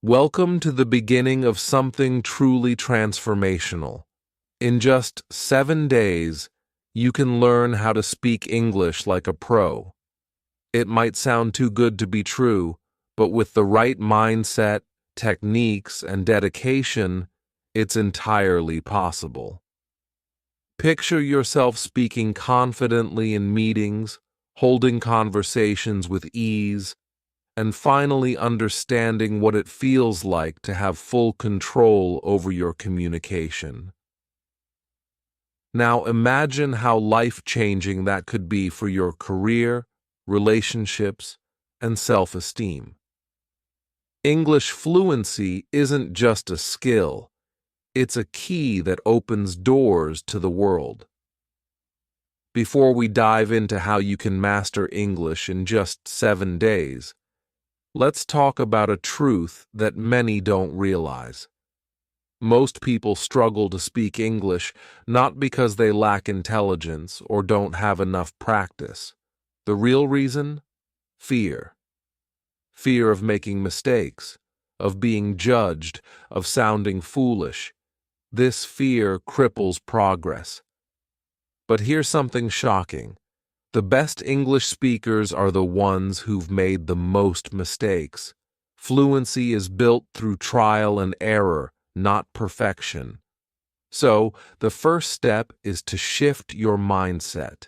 Welcome to the beginning of something truly transformational. In just 7 days, you can learn how to speak English like a pro. It might sound too good to be true, but with the right mindset, techniques, and dedication, it's entirely possible. Picture yourself speaking confidently in meetings, holding conversations with ease, and finally understanding what it feels like to have full control over your communication. Now imagine how life-changing that could be for your career, relationships, and self-esteem. English fluency isn't just a skill, it's a key that opens doors to the world. Before we dive into how you can master English in just 7 days, let's talk about a truth that many don't realize. Most people struggle to speak English not because they lack intelligence or don't have enough practice. The real reason? Fear. Fear of making mistakes, of being judged, of sounding foolish. This fear cripples progress. But here's something shocking. The best English speakers are the ones who've made the most mistakes. Fluency is built through trial and error, not perfection. So, the first step is to shift your mindset.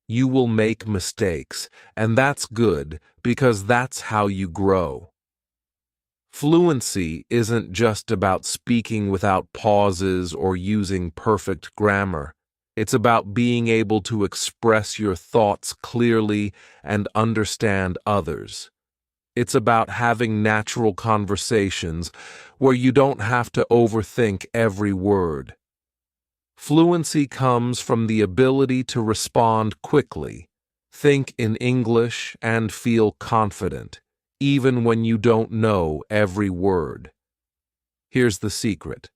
You will make mistakes, and that's good because that's how you grow. Fluency isn't just about speaking without pauses or using perfect grammar. It's about being able to express your thoughts clearly and understand others. It's about having natural conversations where you don't have to overthink every word. Fluency comes from the ability to respond quickly, think in English, and feel confident, even when you don't know every word. Here's the secret.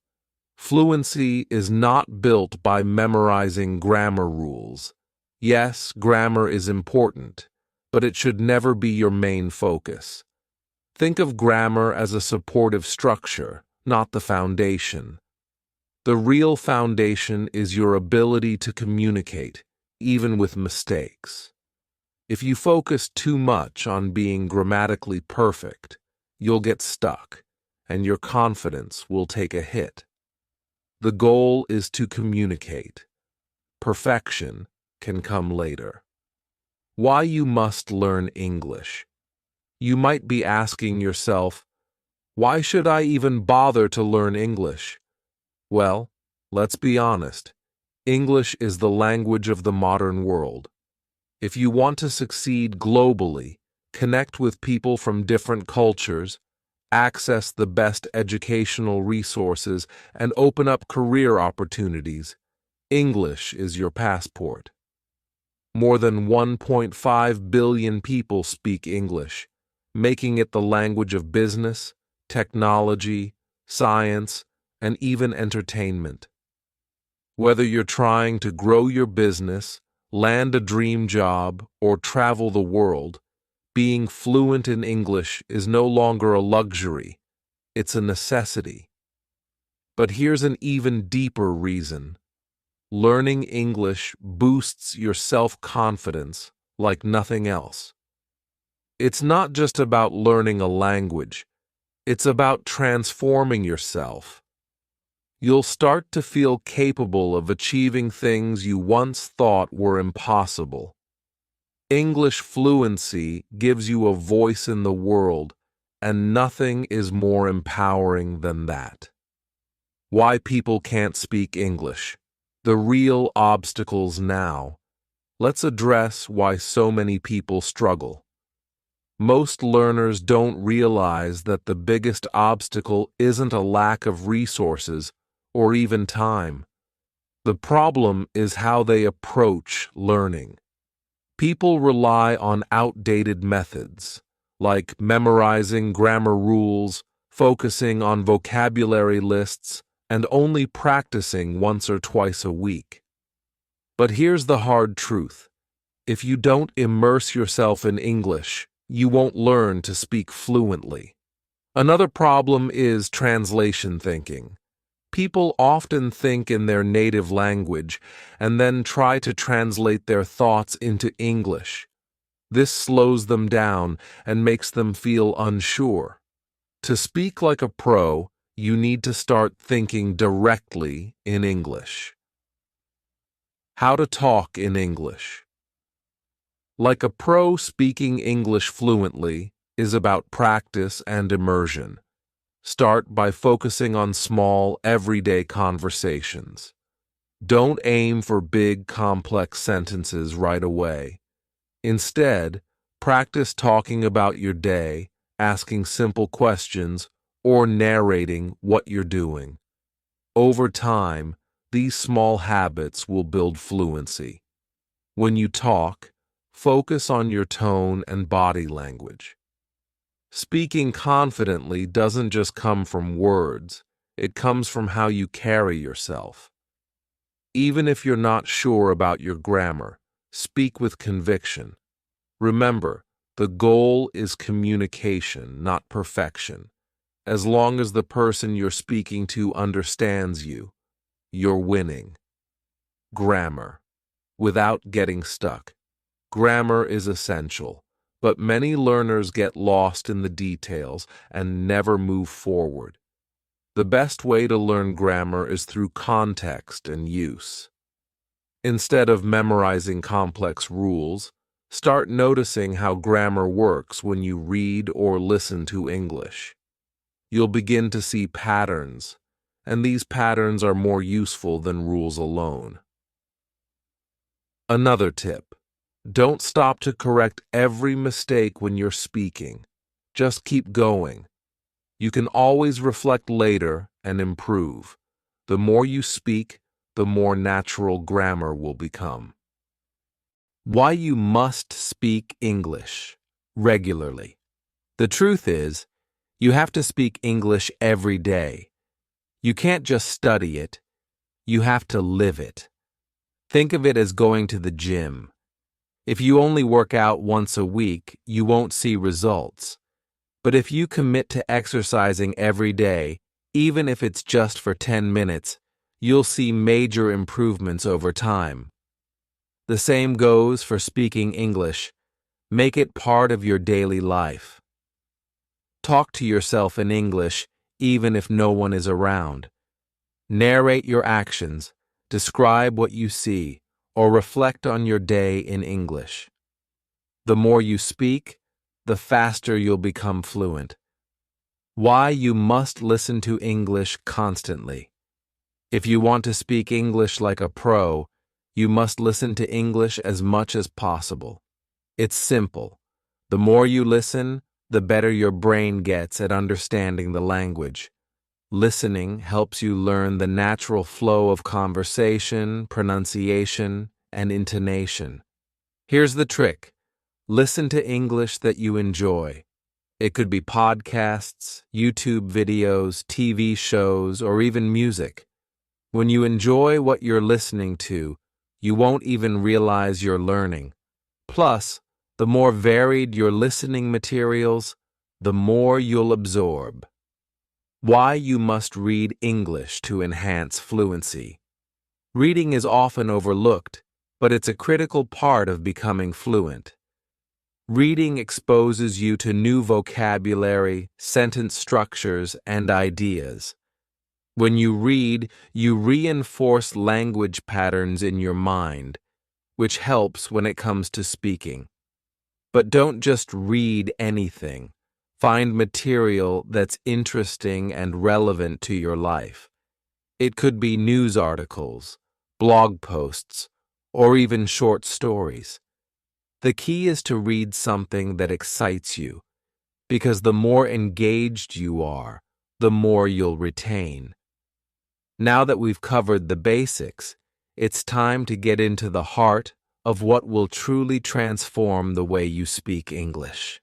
Fluency is not built by memorizing grammar rules. Yes, grammar is important, but it should never be your main focus. Think of grammar as a supportive structure, not the foundation. The real foundation is your ability to communicate, even with mistakes. If you focus too much on being grammatically perfect, you'll get stuck, and your confidence will take a hit. The goal is to communicate. Perfection can come later. Why you must learn English? You might be asking yourself, why should I even bother to learn English? Well, let's be honest. English is the language of the modern world. If you want to succeed globally, connect with people from different cultures, access the best educational resources, and open up career opportunities, English is your passport. More than 1.5 billion people speak English, making it the language of business, technology, science, and even entertainment. Whether you're trying to grow your business, land a dream job, or travel the world, being fluent in English is no longer a luxury, it's a necessity. But here's an even deeper reason. Learning English boosts your self-confidence like nothing else. It's not just about learning a language, it's about transforming yourself. You'll start to feel capable of achieving things you once thought were impossible. English fluency gives you a voice in the world, and nothing is more empowering than that. Why people can't speak English. The real obstacles now. Let's address why so many people struggle. Most learners don't realize that the biggest obstacle isn't a lack of resources or even time. The problem is how they approach learning. People rely on outdated methods, like memorizing grammar rules, focusing on vocabulary lists, and only practicing once or twice a week. But here's the hard truth. If you don't immerse yourself in English, you won't learn to speak fluently. Another problem is translation thinking. People often think in their native language and then try to translate their thoughts into English. This slows them down and makes them feel unsure. To speak like a pro, you need to start thinking directly in English. How to talk in English. Like a pro, speaking English fluently is about practice and immersion. Start by focusing on small, everyday conversations. Don't aim for big, complex sentences right away. Instead, practice talking about your day, asking simple questions, or narrating what you're doing. Over time, these small habits will build fluency. When you talk, focus on your tone and body language. Speaking confidently doesn't just come from words, it comes from how you carry yourself. Even if you're not sure about your grammar, speak with conviction. Remember, the goal is communication, not perfection. As long as the person you're speaking to understands you, you're winning. Grammar. Without getting stuck. Grammar is essential, but many learners get lost in the details and never move forward. The best way to learn grammar is through context and use. Instead of memorizing complex rules, start noticing how grammar works when you read or listen to English. You'll begin to see patterns, and these patterns are more useful than rules alone. Another tip. Don't stop to correct every mistake when you're speaking. Just keep going. You can always reflect later and improve. The more you speak, the more natural grammar will become. Why you must speak English regularly. The truth is, you have to speak English every day. You can't just study it. You have to live it. Think of it as going to the gym. If you only work out once a week, you won't see results. But if you commit to exercising every day, even if it's just for 10 minutes, you'll see major improvements over time. The same goes for speaking English. Make it part of your daily life. Talk to yourself in English, even if no one is around. Narrate your actions, describe what you see, or reflect on your day in English. The more you speak, the faster you'll become fluent. Why you must listen to English constantly. If you want to speak English like a pro, you must listen to English as much as possible. It's simple. The more you listen, the better your brain gets at understanding the language. Listening helps you learn the natural flow of conversation, pronunciation, and intonation. Here's the trick. Listen to English that you enjoy. It could be podcasts, YouTube videos, TV shows, or even music. When you enjoy what you're listening to, you won't even realize you're learning. Plus, the more varied your listening materials, the more you'll absorb. Why you must read English to enhance fluency. Reading is often overlooked, but it's a critical part of becoming fluent. Reading exposes you to new vocabulary, sentence structures, and ideas. When you read, you reinforce language patterns in your mind, which helps when it comes to speaking. But don't just read anything. Find material that's interesting and relevant to your life. It could be news articles, blog posts, or even short stories. The key is to read something that excites you, because the more engaged you are, the more you'll retain. Now that we've covered the basics, it's time to get into the heart of what will truly transform the way you speak English.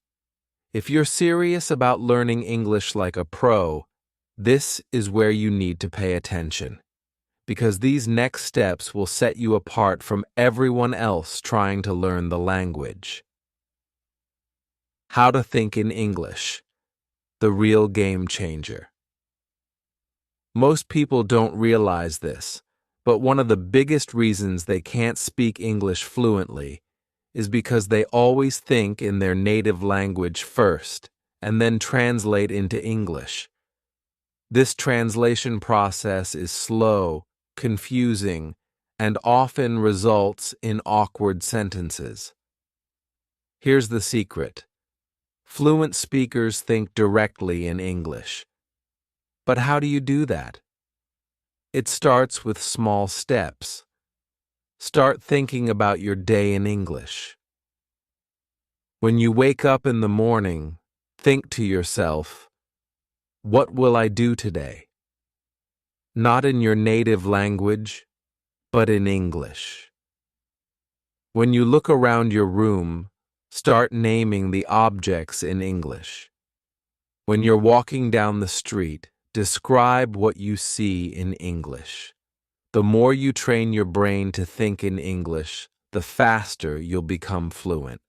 If you're serious about learning English like a pro, this is where you need to pay attention, because these next steps will set you apart from everyone else trying to learn the language. How to think in English. the real game changer. Most people don't realize this, but one of the biggest reasons they can't speak English fluently is because they always think in their native language first and then translate into English. This translation process is slow, confusing, and often results in awkward sentences. Here's the secret. Fluent speakers think directly in English. But how do you do that? It starts with small steps. Start thinking about your day in English. When you wake up in the morning, think to yourself, what will I do today? Not in your native language, but in English. When you look around your room, start naming the objects in English. When you're walking down the street, describe what you see in English. The more you train your brain to think in English, the faster you'll become fluent.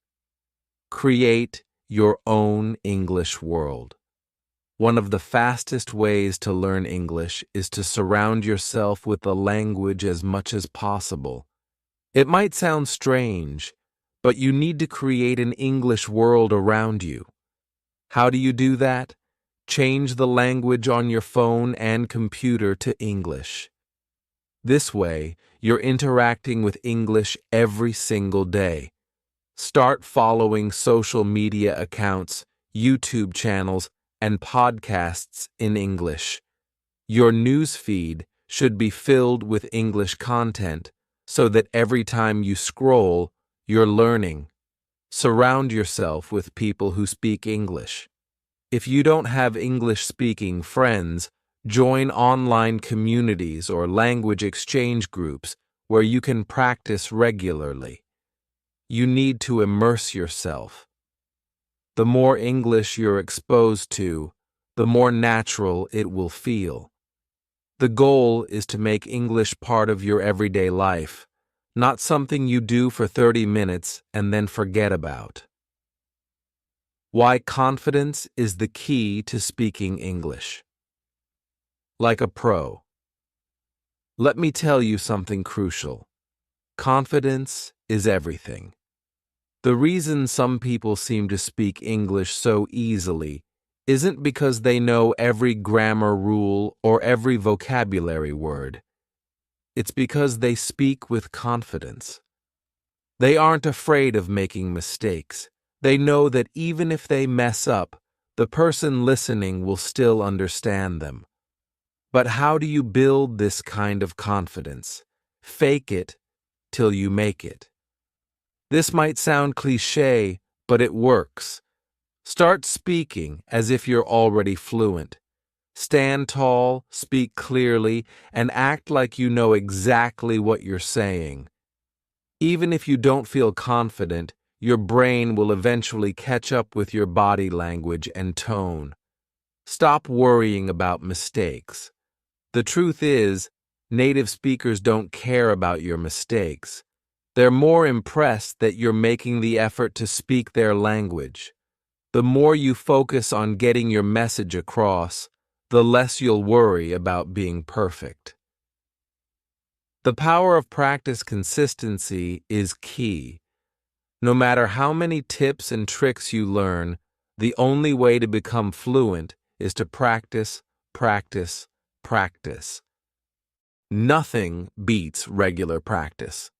Create your own English world. One of the fastest ways to learn English is to surround yourself with the language as much as possible. It might sound strange, but you need to create an English world around you. How do you do that? Change the language on your phone and computer to English. This way, you're interacting with English every single day. Start following social media accounts, YouTube channels, and podcasts in English. Your news feed should be filled with English content so that every time you scroll, you're learning. Surround yourself with people who speak English. If you don't have English-speaking friends, join online communities or language exchange groups where you can practice regularly. You need to immerse yourself. The more English you're exposed to, the more natural it will feel. The goal is to make English part of your everyday life, not something you do for 30 minutes and then forget about. Why confidence is the key to speaking English. Like a pro. Let me tell you something crucial. Confidence is everything. The reason some people seem to speak English so easily isn't because they know every grammar rule or every vocabulary word. It's because they speak with confidence. They aren't afraid of making mistakes. They know that even if they mess up, the person listening will still understand them. But how do you build this kind of confidence? Fake it till you make it. This might sound cliché, but it works. Start speaking as if you're already fluent. Stand tall, speak clearly, and act like you know exactly what you're saying. Even if you don't feel confident, your brain will eventually catch up with your body language and tone. Stop worrying about mistakes. The truth is, native speakers don't care about your mistakes. They're more impressed that you're making the effort to speak their language. The more you focus on getting your message across, the less you'll worry about being perfect. The power of practice consistency is key. No matter how many tips and tricks you learn, the only way to become fluent is to practice, practice, practice. Nothing beats regular practice.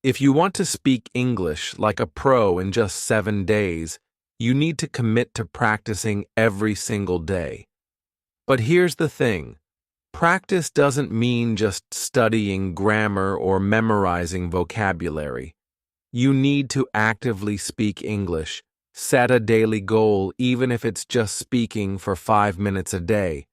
If you want to speak English like a pro in just 7 days, you need to commit to practicing every single day. But here's the thing. Practice doesn't mean just studying grammar or memorizing vocabulary. You need to actively speak English. Set a daily goal, even if it's just speaking for 5 minutes a day.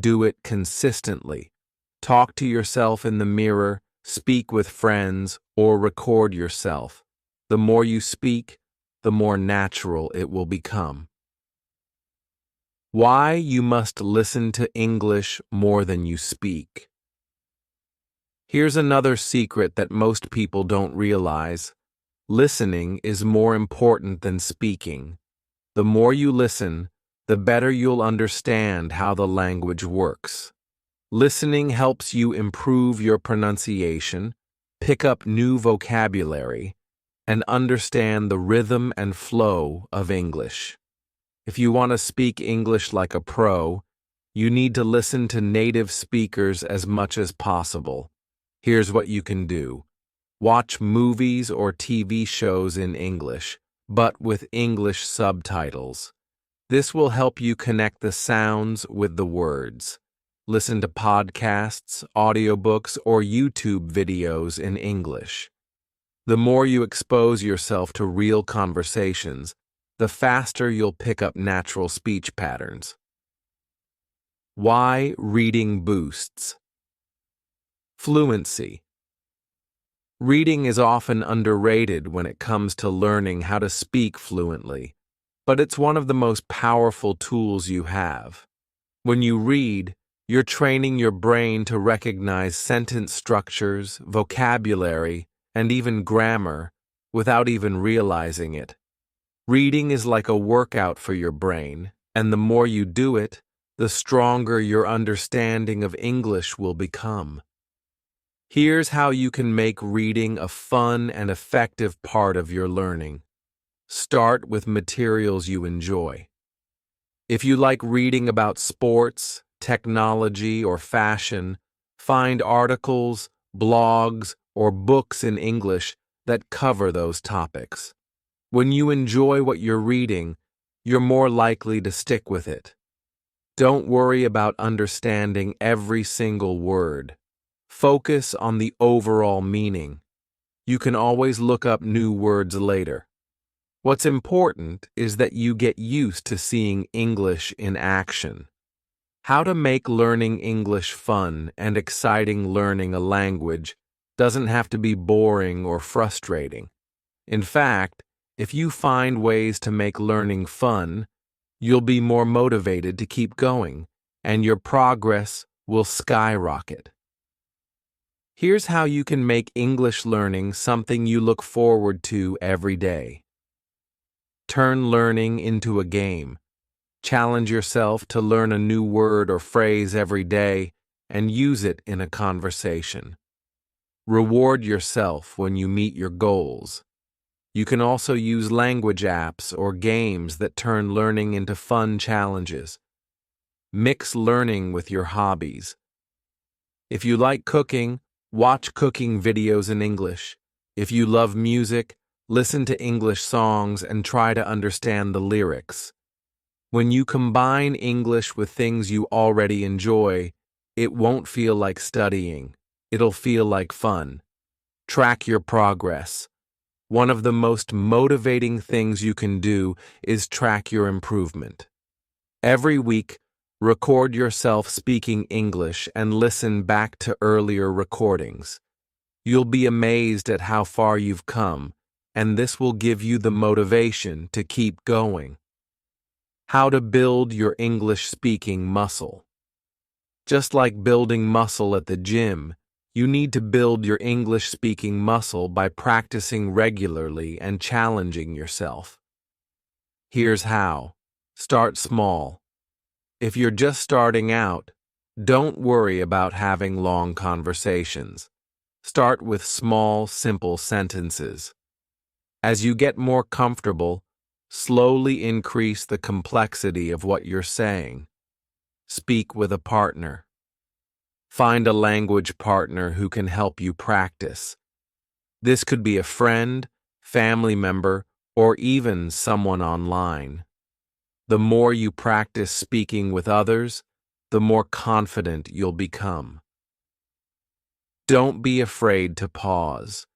Do it consistently. Talk to yourself in the mirror, speak with friends, or record yourself. The more you speak, the more natural it will become. Why you must listen to English more than you speak. Here's another secret that most people don't realize. Listening is more important than speaking. The more you listen, the better you'll understand how the language works. Listening helps you improve your pronunciation, pick up new vocabulary, and understand the rhythm and flow of English. If you want to speak English like a pro, you need to listen to native speakers as much as possible. Here's what you can do. Watch movies or TV shows in English, but with English subtitles. This will help you connect the sounds with the words. Listen to podcasts, audiobooks, or YouTube videos in English. The more you expose yourself to real conversations, the faster you'll pick up natural speech patterns. Why reading boosts fluency? Reading is often underrated when it comes to learning how to speak fluently, but it's one of the most powerful tools you have. When you read, you're training your brain to recognize sentence structures, vocabulary, and even grammar without even realizing it. Reading is like a workout for your brain, and the more you do it, the stronger your understanding of English will become. Here's how you can make reading a fun and effective part of your learning. Start with materials you enjoy. If you like reading about sports, technology, or fashion, find articles, blogs, or books in English that cover those topics. When you enjoy what you're reading, you're more likely to stick with it. Don't worry about understanding every single word. Focus on the overall meaning. You can always look up new words later. What's important is that you get used to seeing English in action. How to make learning English fun and exciting. Learning a language doesn't have to be boring or frustrating. In fact, if you find ways to make learning fun, you'll be more motivated to keep going, and your progress will skyrocket. Here's how you can make English learning something you look forward to every day. Turn learning into a game. Challenge yourself to learn a new word or phrase every day and use it in a conversation. Reward yourself when you meet your goals. You can also use language apps or games that turn learning into fun challenges. Mix learning with your hobbies. If you like cooking, watch cooking videos in English. If you love music, listen to English songs and try to understand the lyrics. When you combine English with things you already enjoy, it won't feel like studying. It'll feel like fun. Track your progress. One of the most motivating things you can do is track your improvement. Every week, record yourself speaking English and listen back to earlier recordings. You'll be amazed at how far you've come, and this will give you the motivation to keep going. How to build your English speaking muscle. Just like building muscle at the gym, you need to build your English speaking muscle by practicing regularly and challenging yourself. Here's how. Start small. If you're just starting out, don't worry about having long conversations. Start with small, simple sentences. As you get more comfortable, slowly increase the complexity of what you're saying. Speak with a partner. Find a language partner who can help you practice. This could be a friend, family member, or even someone online. The more you practice speaking with others, the more confident you'll become. Don't be afraid to pause.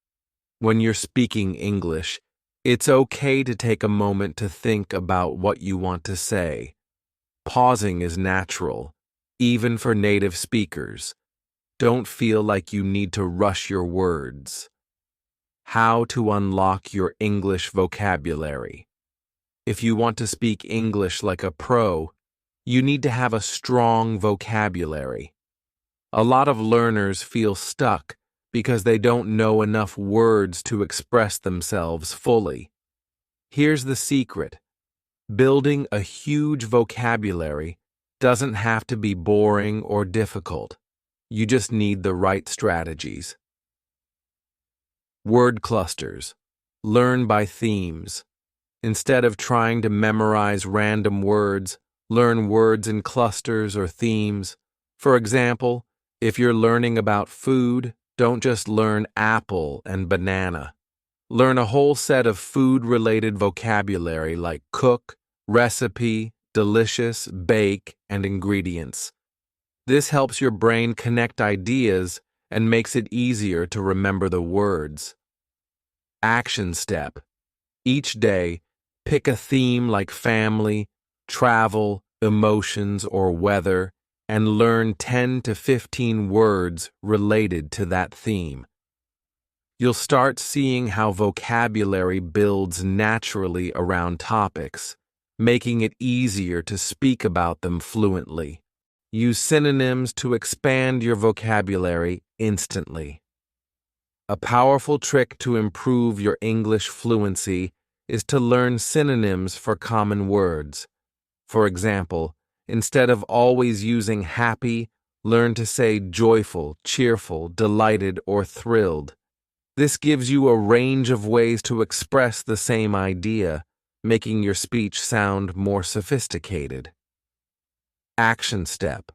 When you're speaking English, it's okay to take a moment to think about what you want to say. Pausing is natural, even for native speakers. Don't feel like you need to rush your words. How to unlock your English vocabulary. If you want to speak English like a pro, you need to have a strong vocabulary. A lot of learners feel stuck because they don't know enough words to express themselves fully. Here's the secret. Building a huge vocabulary doesn't have to be boring or difficult. You just need the right strategies. Word clusters. Learn by themes. Instead of trying to memorize random words, learn words in clusters or themes. For example, if you're learning about food, don't just learn apple and banana. Learn a whole set of food-related vocabulary like cook, recipe, delicious, bake, and ingredients. This helps your brain connect ideas and makes it easier to remember the words. Action step. Each day, pick a theme like family, travel, emotions, or weather, and learn 10 to 15 words related to that theme. You'll start seeing how vocabulary builds naturally around topics, making it easier to speak about them fluently. Use synonyms to expand your vocabulary instantly. A powerful trick to improve your English fluency is to learn synonyms for common words. For example, instead of always using happy, learn to say joyful, cheerful, delighted, or thrilled. This gives you a range of ways to express the same idea, making your speech sound more sophisticated. Action step.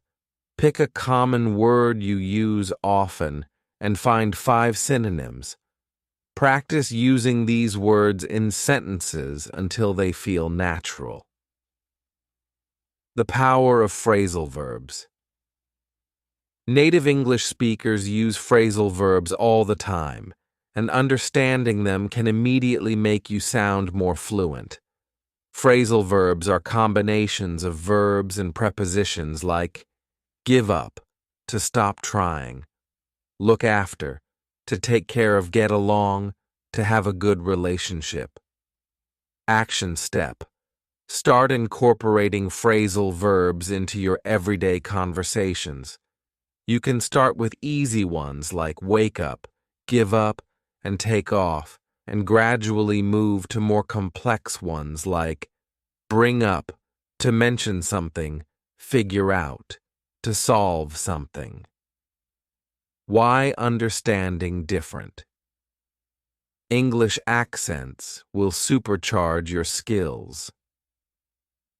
Pick a common word you use often and find 5 synonyms. Practice using these words in sentences until they feel natural. The power of phrasal verbs. Native English speakers use phrasal verbs all the time, and understanding them can immediately make you sound more fluent. Phrasal verbs are combinations of verbs and prepositions like give up, to stop trying, look after, to take care of, get along, to have a good relationship. Action step. Start incorporating phrasal verbs into your everyday conversations. You can start with easy ones like wake up, give up, and take off, and gradually move to more complex ones like bring up, to mention something, figure out, to solve something. Why understanding different? English accents will supercharge your skills.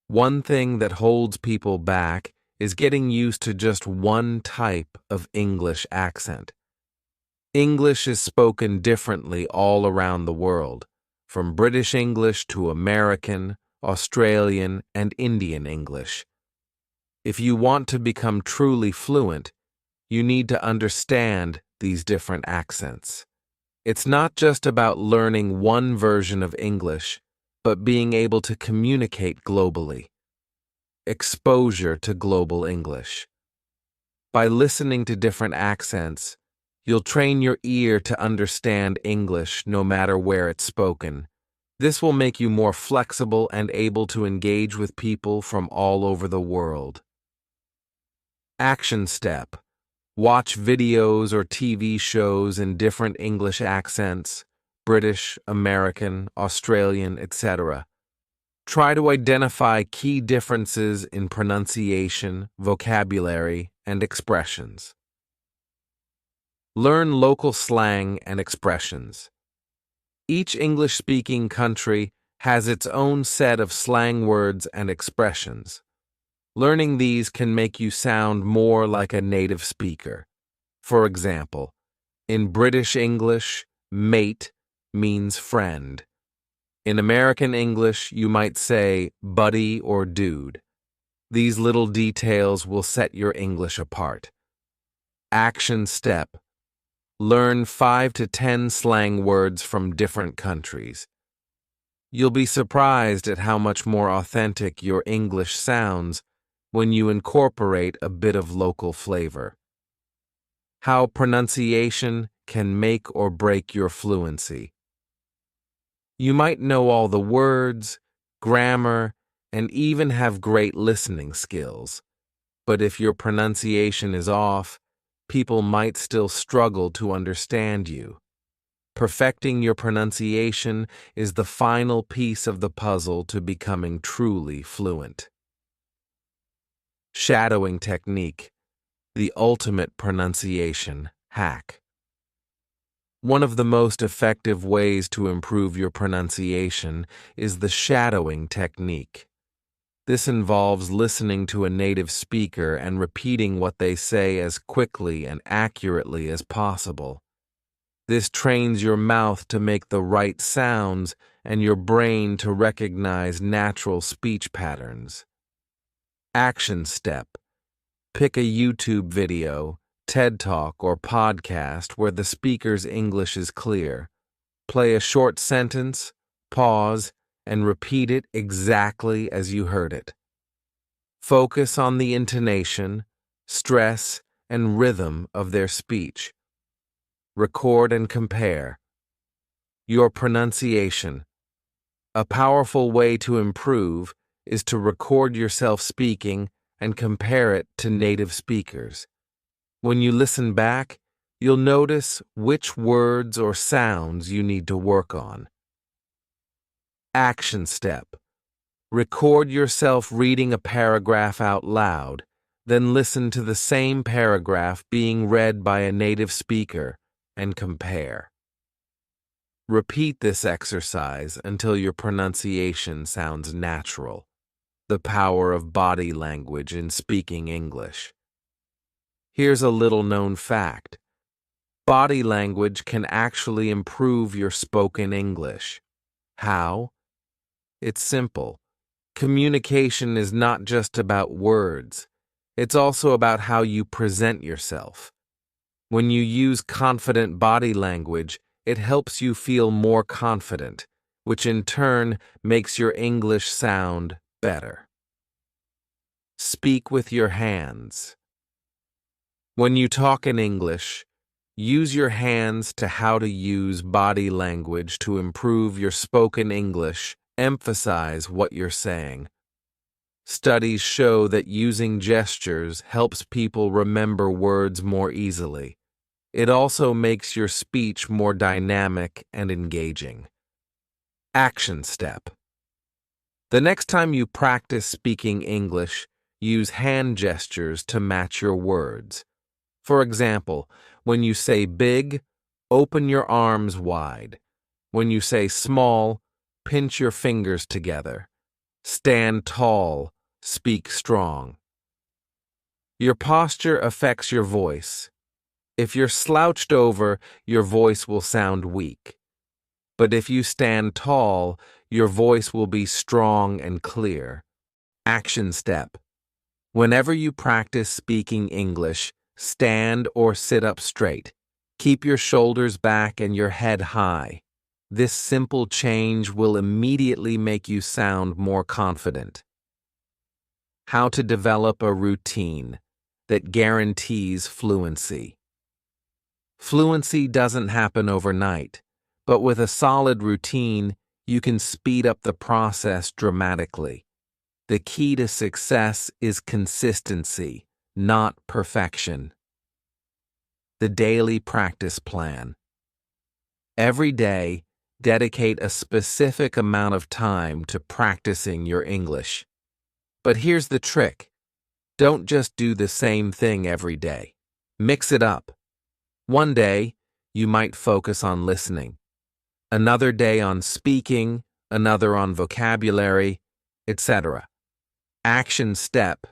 One thing that holds people back is getting used to just one type of English accent. English is spoken differently all around the world, from British English to American, Australian, and Indian English. If you want to become truly fluent, you need to understand these different accents. It's not just about learning one version of English, but being able to communicate globally. Exposure to global English. By listening to different accents, you'll train your ear to understand English no matter where it's spoken. This will make you more flexible and able to engage with people from all over the world. Action step. Watch videos or TV shows in different English accents, British, American, Australian, etc. Try to identify key differences in pronunciation, vocabulary, and expressions. Learn local slang and expressions. Each English-speaking country has its own set of slang words and expressions. Learning these can make you sound more like a native speaker. For example, in British English, mate means friend. In American English, you might say buddy or dude. These little details will set your English apart. Action step. Learn 5 to 10 slang words from different countries. You'll be surprised at how much more authentic your English sounds when you incorporate a bit of local flavor. How pronunciation can make or break your fluency. You might know all the words, grammar, and even have great listening skills. But if your pronunciation is off, people might still struggle to understand you. Perfecting your pronunciation is the final piece of the puzzle to becoming truly fluent. Shadowing technique, the ultimate pronunciation hack. One of the most effective ways to improve your pronunciation is the shadowing technique. This involves listening to a native speaker and repeating what they say as quickly and accurately as possible. This trains your mouth to make the right sounds and your brain to recognize natural speech patterns. Action step. Pick a YouTube video, TED Talk, or podcast where the speaker's English is clear. Play a short sentence, pause, and repeat it exactly as you heard it. Focus on the intonation, stress, and rhythm of their speech. Record and compare. Your pronunciation. A powerful way to improve is to record yourself speaking and compare it to native speakers. When you listen back, you'll notice which words or sounds you need to work on. Action step. Record yourself reading a paragraph out loud, then listen to the same paragraph being read by a native speaker and compare. Repeat this exercise until your pronunciation sounds natural. The power of body language in speaking English. Here's a little-known fact. Body language can actually improve your spoken English. How? It's simple. Communication is not just about words. It's also about how you present yourself. When you use confident body language, it helps you feel more confident, which in turn makes your English sound better. Speak with your hands. When you talk in English, use your hands to how to use body language to improve your spoken English. Emphasize what you're saying. Studies show that using gestures helps people remember words more easily. It also makes your speech more dynamic and engaging. Action step. The next time you practice speaking English, use hand gestures to match your words. For example, when you say big, open your arms wide. When you say small, pinch your fingers together. Stand tall, speak strong. Your posture affects your voice. If you're slouched over, your voice will sound weak. But if you stand tall, your voice will be strong and clear. Action step. Whenever you practice speaking English, stand or sit up straight. Keep your shoulders back and your head high. This simple change will immediately make you sound more confident. How to develop a routine that guarantees fluency. Fluency doesn't happen overnight, but with a solid routine, you can speed up the process dramatically. The key to success is consistency, not perfection. The daily practice plan. Every day, dedicate a specific amount of time to practicing your English. But here's the trick. Don't just do the same thing every day. Mix it up. One day, you might focus on listening. Another day on speaking, another on vocabulary, etc. Action step.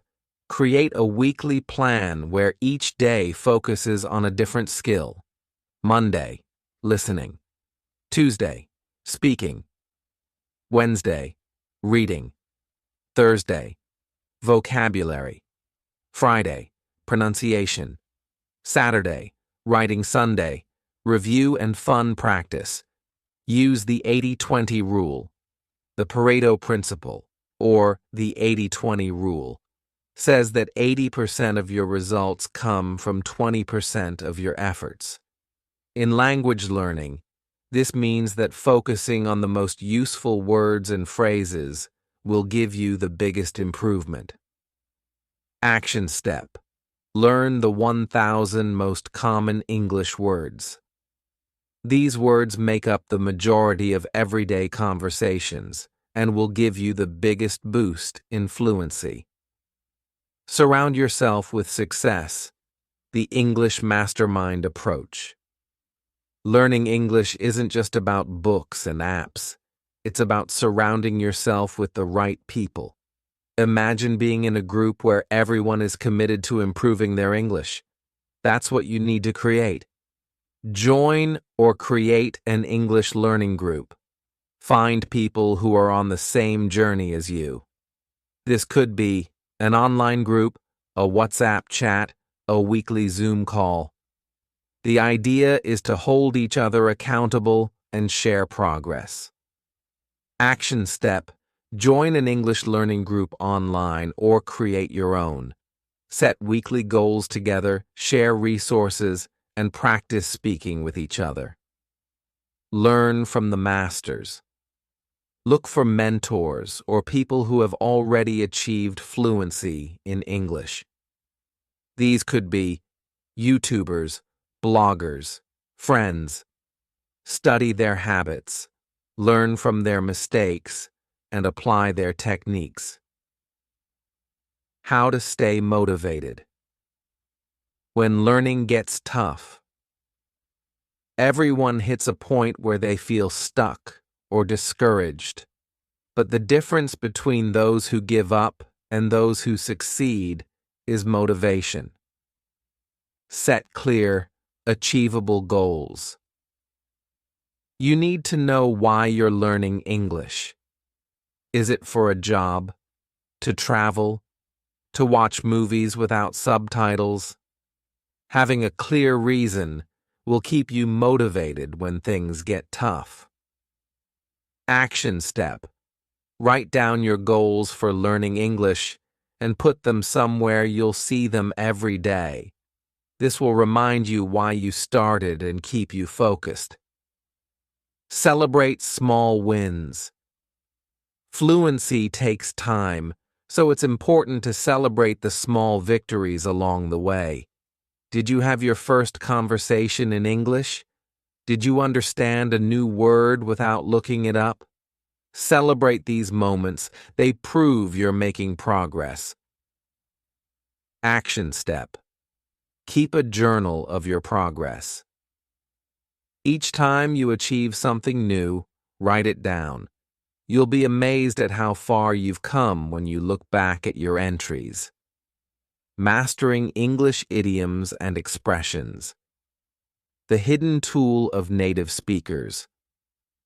Create a weekly plan where each day focuses on a different skill. Monday, listening. Tuesday, speaking. Wednesday, reading. Thursday, vocabulary. Friday, pronunciation. Saturday, writing. Sunday, review and fun practice. Use the 80-20 rule. The Pareto principle, or the 80-20 rule, says that 80% of your results come from 20% of your efforts. In language learning, this means that focusing on the most useful words and phrases will give you the biggest improvement. Action step. Learn the 1,000 most common English words. These words make up the majority of everyday conversations and will give you the biggest boost in fluency. Surround yourself with success, the English mastermind approach. Learning English isn't just about books and apps. It's about surrounding yourself with the right people. Imagine being in a group where everyone is committed to improving their English. That's what you need to create. Join or create an English learning group. Find people who are on the same journey as you. This could be an online group, a WhatsApp chat, a weekly Zoom call. The idea is to hold each other accountable and share progress. Action step: join an English learning group online or create your own. Set weekly goals together, share resources, and practice speaking with each other. Learn from the masters. Look for mentors or people who have already achieved fluency in English. These could be YouTubers, bloggers, friends. Study their habits, learn from their mistakes, and apply their techniques. How to stay motivated. When learning gets tough, everyone hits a point where they feel stuck or discouraged. But the difference between those who give up and those who succeed is motivation. Set clear, achievable goals. You need to know why you're learning English. Is it for a job? To travel? To watch movies without subtitles? Having a clear reason will keep you motivated when things get tough. Action step: write down your goals for learning English and put them somewhere you'll see them every day. This will remind you why you started and keep you focused. Celebrate small wins. Fluency takes time, so it's important to celebrate the small victories along the way. Did you have your first conversation in English? Did you understand a new word without looking it up? Celebrate these moments. They prove you're making progress. Action step: keep a journal of your progress. Each time you achieve something new, write it down. You'll be amazed at how far you've come when you look back at your entries. Mastering English idioms and expressions. The hidden tool of native speakers.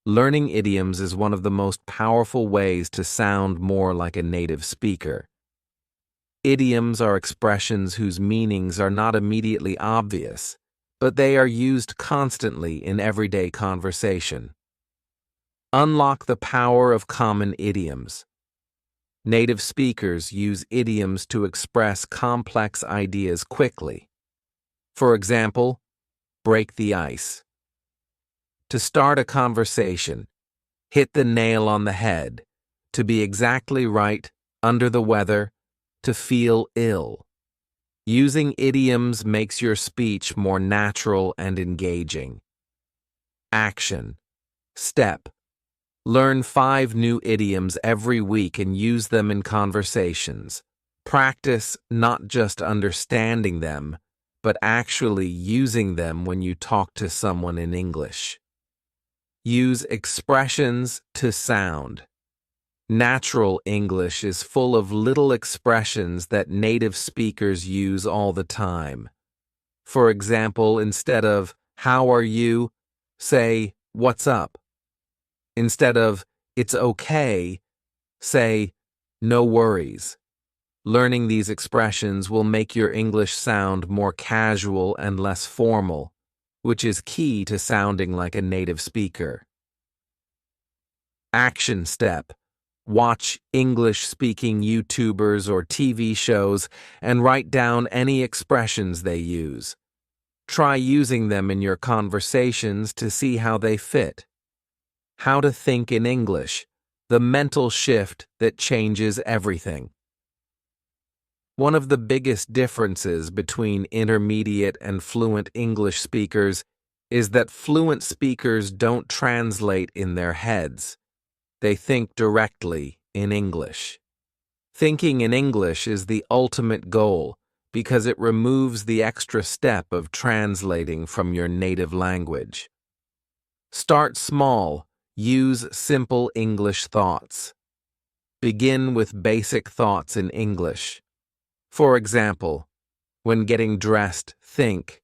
Learning idioms is one of the most powerful ways to sound more like a native speaker. Idioms are expressions whose meanings are not immediately obvious, but they are used constantly in everyday conversation. Unlock the power of common idioms. Native speakers use idioms to express complex ideas quickly. For example, break the ice. To start a conversation, hit the nail on the head. To be exactly right, under the weather, to feel ill. Using idioms makes your speech more natural and engaging. Action step: learn 5 new idioms every week and use them in conversations. Practice not just understanding them, but actually using them when you talk to someone in English. Use expressions to sound. Natural English is full of little expressions that native speakers use all the time. For example, instead of "How are you?" say "What's up?" Instead of "It's okay," say "No worries." Learning these expressions will make your English sound more casual and less formal, which is key to sounding like a native speaker. Action step: watch English-speaking YouTubers or TV shows and write down any expressions they use. Try using them in your conversations to see how they fit. How to think in English: the mental shift that changes everything. One of the biggest differences between intermediate and fluent English speakers is that fluent speakers don't translate in their heads. They think directly in English. Thinking in English is the ultimate goal because it removes the extra step of translating from your native language. Start small. Use simple English thoughts. Begin with basic thoughts in English. For example, when getting dressed, think,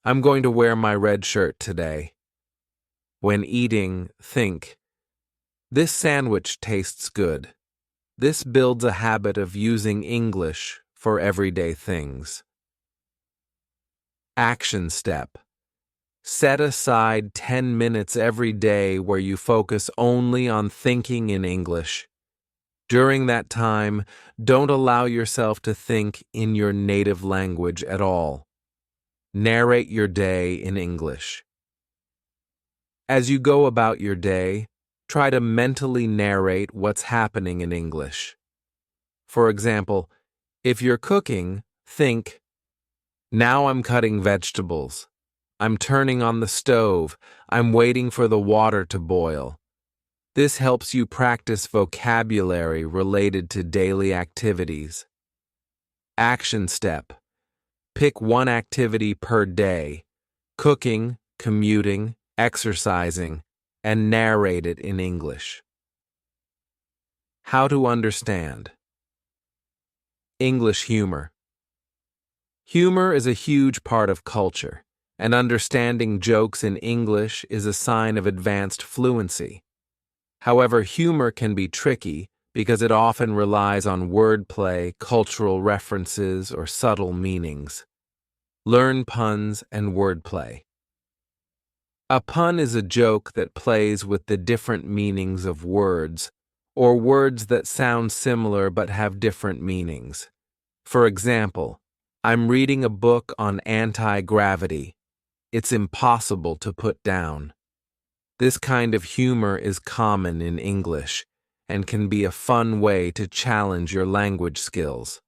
"I'm going to wear my red shirt today." When eating, think, "This sandwich tastes good." This builds a habit of using English for everyday things. Action step. Set aside 10 minutes every day where you focus only on thinking in English. During that time, don't allow yourself to think in your native language at all. Narrate your day in English. As you go about your day, try to mentally narrate what's happening in English. For example, if you're cooking, think, "Now I'm cutting vegetables. I'm turning on the stove. I'm waiting for the water to boil." This helps you practice vocabulary related to daily activities. Action step. Pick one activity per day: cooking, commuting, exercising, and narrate it in English. How to understand. English humor. Humor is a huge part of culture, and understanding jokes in English is a sign of advanced fluency. However, humor can be tricky because it often relies on wordplay, cultural references, or subtle meanings. Learn puns and wordplay. A pun is a joke that plays with the different meanings of words, or words that sound similar but have different meanings. For example, "I'm reading a book on anti-gravity. It's impossible to put down." This kind of humor is common in English and can be a fun way to challenge your language skills.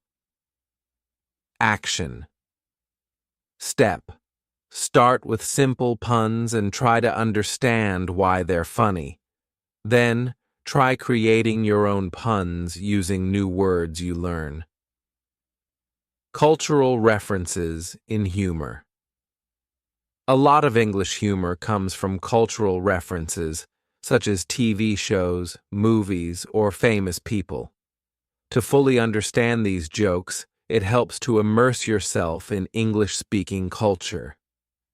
Action. Step. Start with simple puns and try to understand why they're funny. Then, try creating your own puns using new words you learn. Cultural references in humor. A lot of English humor comes from cultural references, such as TV shows, movies, or famous people. To fully understand these jokes, it helps to immerse yourself in English-speaking culture.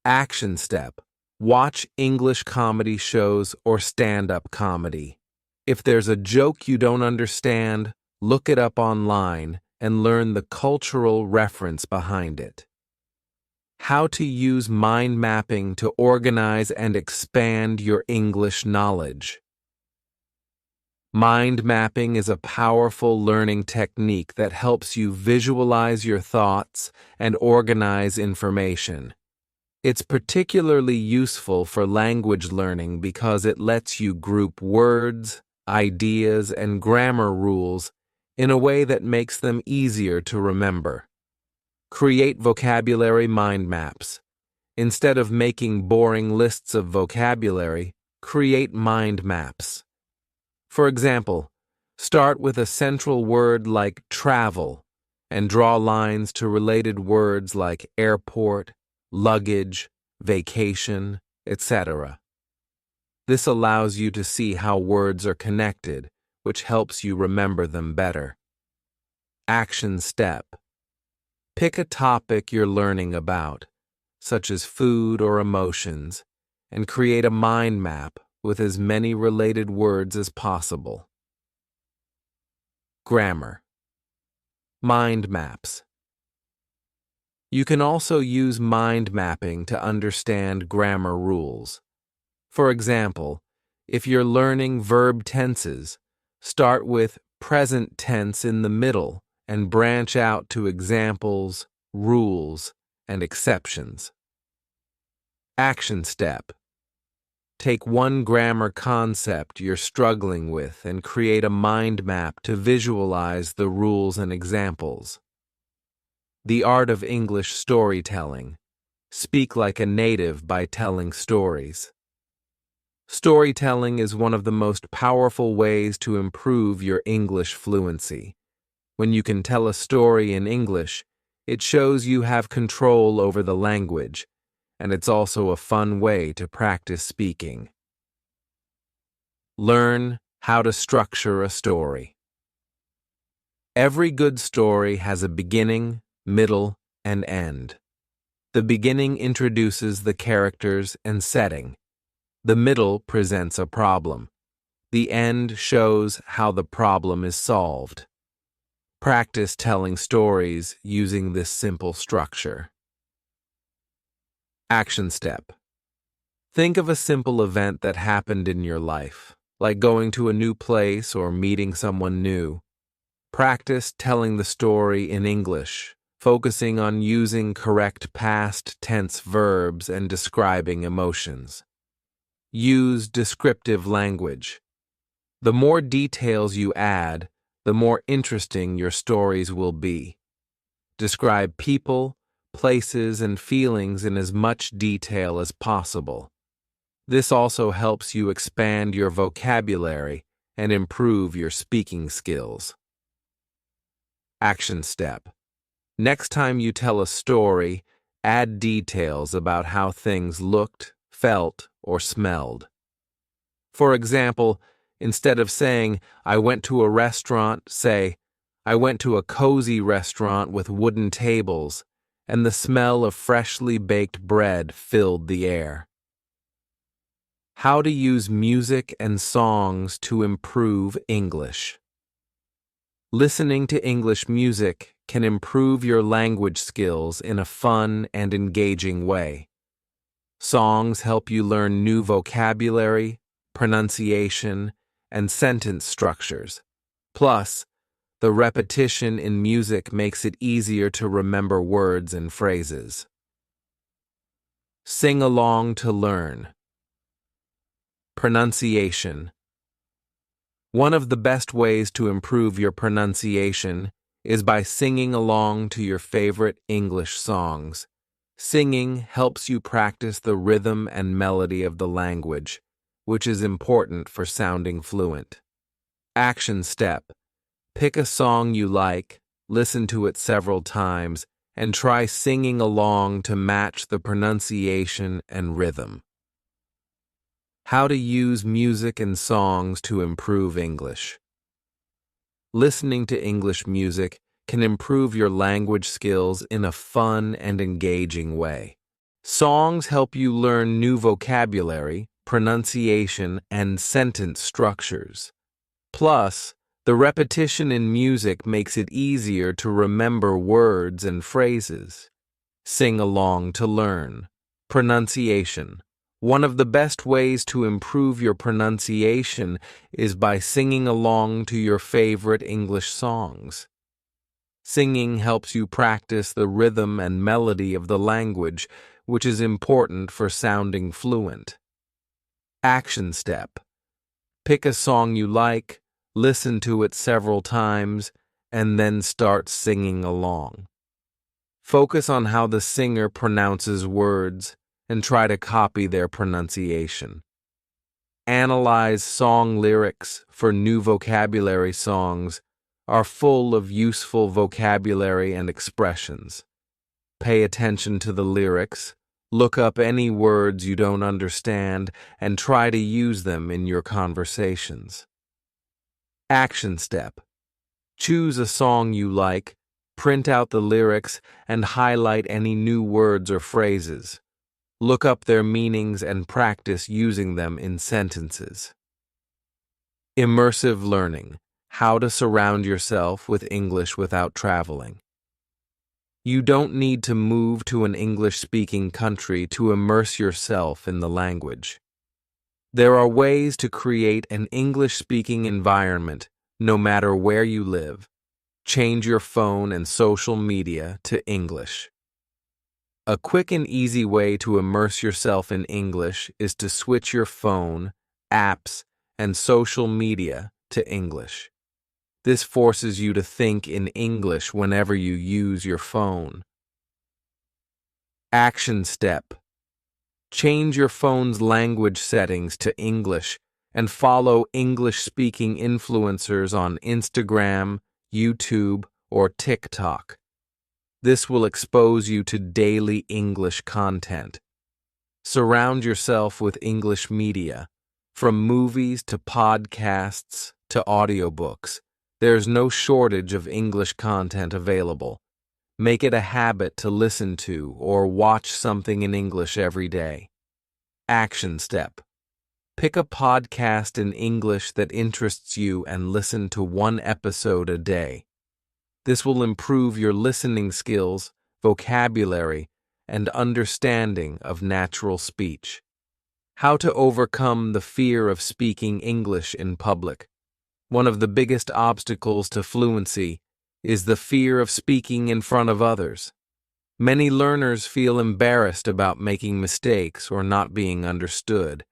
Action step. Watch English comedy shows or stand-up comedy. If there's a joke you don't understand, look it up online and learn the cultural reference behind it. How to use mind mapping to organize and expand your English knowledge. Mind mapping is a powerful learning technique that helps you visualize your thoughts and organize information. It's particularly useful for language learning because it lets you group words, ideas, and grammar rules in a way that makes them easier to remember. Create vocabulary mind maps. Instead of making boring lists of vocabulary, create mind maps. For example, start with a central word like travel and draw lines to related words like airport, luggage, vacation, etc. This allows you to see how words are connected, which helps you remember them better. Action step. Pick a topic you're learning about, such as food or emotions, and create a mind map with as many related words as possible. Grammar. Mind maps. You can also use mind mapping to understand grammar rules. For example, if you're learning verb tenses, start with present tense in the middle and branch out to examples, rules, and exceptions. Action step. Take one grammar concept you're struggling with and create a mind map to visualize the rules and examples. The art of English storytelling. Speak like a native by telling stories. Storytelling is one of the most powerful ways to improve your English fluency. When you can tell a story in English, it shows you have control over the language, and it's also a fun way to practice speaking. Learn how to structure a story. Every good story has a beginning, middle, and end. The beginning introduces the characters and setting. The middle presents a problem. The end shows how the problem is solved. Practice telling stories using this simple structure. Action step. Think of a simple event that happened in your life, like going to a new place or meeting someone new. Practice telling the story in English, focusing on using correct past tense verbs and describing emotions. Use descriptive language. The more details you add, the more interesting your stories will be. Describe people, places, and feelings in as much detail as possible. This also helps you expand your vocabulary and improve your speaking skills. Action step. Next time you tell a story, add details about how things looked, felt, or smelled. For example, instead of saying, "I went to a restaurant," say, "I went to a cozy restaurant with wooden tables, and the smell of freshly baked bread filled the air." How to use music and songs to improve English. Listening to English music can improve your language skills in a fun and engaging way. Songs help you learn new vocabulary, pronunciation, and sentence structures. Plus, the repetition in music makes it easier to remember words and phrases. Sing along to learn. Pronunciation. One of the best ways to improve your pronunciation is by singing along to your favorite English songs. Singing helps you practice the rhythm and melody of the language, which is important for sounding fluent. Action step. Pick a song you like, listen to it several times, and try singing along to match the pronunciation and rhythm. How to use music and songs to improve English. Listening to English music can improve your language skills in a fun and engaging way. Songs help you learn new vocabulary, pronunciation, and sentence structures. Plus, the repetition in music makes it easier to remember words and phrases. Sing along to learn. Pronunciation. One of the best ways to improve your pronunciation is by singing along to your favorite English songs. Singing helps you practice the rhythm and melody of the language, which is important for sounding fluent. Action step. Pick a song you like, listen to it several times, and then start singing along. Focus on how the singer pronounces words and try to copy their pronunciation. Analyze song lyrics for new vocabulary. Songs are full of useful vocabulary and expressions. Pay attention to the lyrics, look up any words you don't understand, and try to use them in your conversations. Action step. Choose a song you like, print out the lyrics, and highlight any new words or phrases. Look up their meanings and practice using them in sentences. Immersive learning. How to surround yourself with English without traveling. You don't need to move to an English-speaking country to immerse yourself in the language. There are ways to create an English-speaking environment no matter where you live. Change your phone and social media to English. A quick and easy way to immerse yourself in English is to switch your phone, apps, and social media to English. This forces you to think in English whenever you use your phone. Action step. Change your phone's language settings to English and follow English-speaking influencers on Instagram, YouTube, or TikTok. This will expose you to daily English content. Surround yourself with English media. From movies to podcasts to audiobooks, there's no shortage of English content available. Make it a habit to listen to or watch something in English every day. Action step. Pick a podcast in English that interests you and listen to one episode a day. This will improve your listening skills, vocabulary, and understanding of natural speech. How to overcome the fear of speaking English in public. One of the biggest obstacles to fluency is the fear of speaking in front of others. Many learners feel embarrassed about making mistakes or not being understood.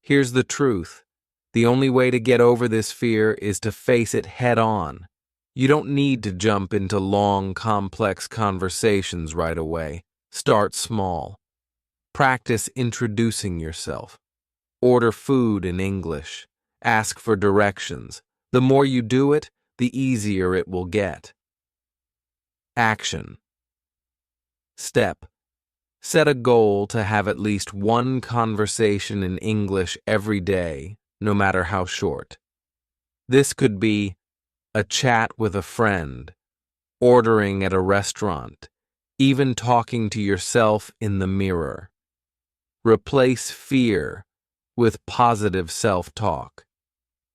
Here's the truth. The only way to get over this fear is to face it head on. You don't need to jump into long, complex conversations right away. Start small. Practice introducing yourself. Order food in English. Ask for directions. The more you do it, the easier it will get. Action. Step. Set a goal to have at least one conversation in English every day, no matter how short. This could be a chat with a friend, ordering at a restaurant, even talking to yourself in the mirror. Replace fear with positive self-talk.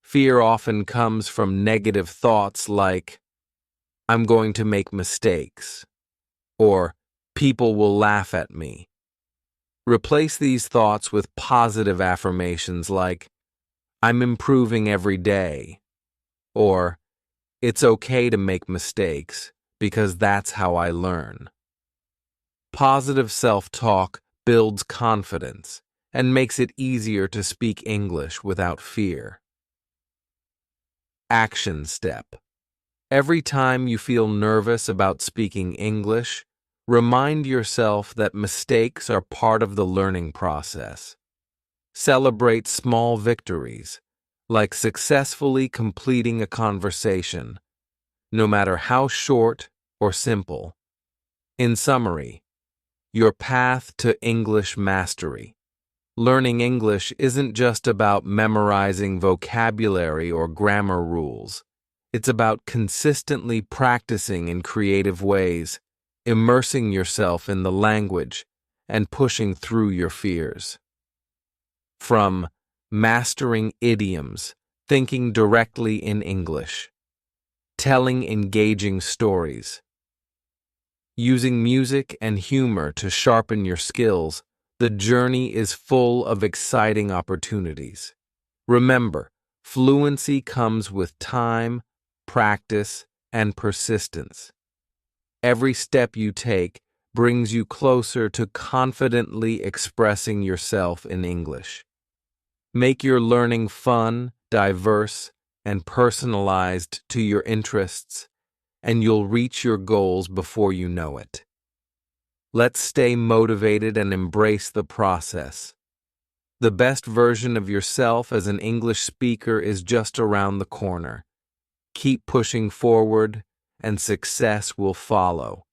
Fear often comes from negative thoughts like, I'm going to make mistakes, or people will laugh at me. Replace these thoughts with positive affirmations like, I'm improving every day, or it's okay to make mistakes because that's how I learn. Positive self-talk builds confidence and makes it easier to speak English without fear. Action step. Every time you feel nervous about speaking English, remind yourself that mistakes are part of the learning process. Celebrate small victories, like successfully completing a conversation, no matter how short or simple. In summary, your path to English mastery. Learning English isn't just about memorizing vocabulary or grammar rules. It's about consistently practicing in creative ways, immersing yourself in the language, and pushing through your fears. From mastering idioms, thinking directly in English, telling engaging stories, using music and humor to sharpen your skills, the journey is full of exciting opportunities. Remember, fluency comes with time, practice, and persistence. Every step you take brings you closer to confidently expressing yourself in English. Make your learning fun, diverse, and personalized to your interests, and you'll reach your goals before you know it. Let's stay motivated and embrace the process. The best version of yourself as an English speaker is just around the corner. Keep pushing forward, and success will follow.